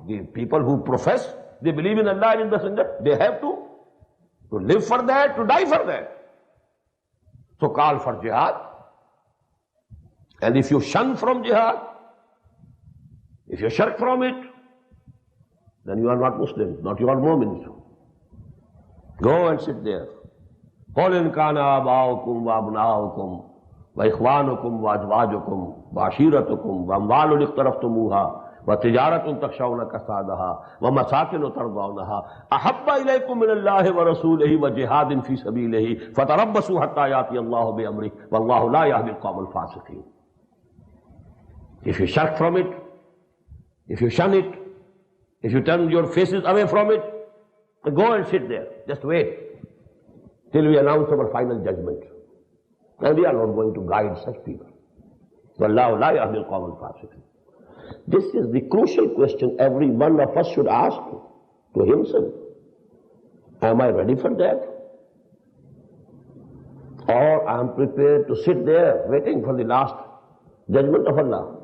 The people who profess, they believe in Allah and His Messenger, they have to live for that, to die for that. So call for jihad. And if you shun from jihad, if you shirk from it, then you are not Muslims, not you are Mu'mins. Go and sit there. قُلْ إِنْ كَانَ آبَاؤُكُمْ وَأَبْنَاؤُكُمْ وَإِخْوَانُكُمْ وَأَزْوَاجُكُمْ وَعَشِيرَتُكُمْ وَأَمْوَالٌ اقْتَرَفْتُمُوهَا وَتِجَارَةٌ تَخْشَوْنَ كَسَادَهَا وَمَسَاكِنُ تَرْضَوْنَهَا أَحَبَّ إِلَيْكُم مِّنَ اللَّهِ وَرَسُولِهِ وَجِهَادٍ فِي سَبِيلِهِ فَتَرَبَّصُوا حَتَّىٰ يَأْتِيَ اللَّهُ بِأَمْرِهِ وَاللَّهُ لَا يَهْدِي الْقَوْمَ الْفَاسِقِينَ. If you shirk from it, if you shun it, if you turn your faces away from it, go and sit there. Just wait till we announce our final judgment. And we are not going to guide such people. وَاللَّهُ لَا يَهْدِي الْقَوْمَ الْفَاسِقِينَ. This is the crucial question every one of us should ask to himself. Am I ready for that? Or I am prepared to sit there waiting for the last judgment of Allah?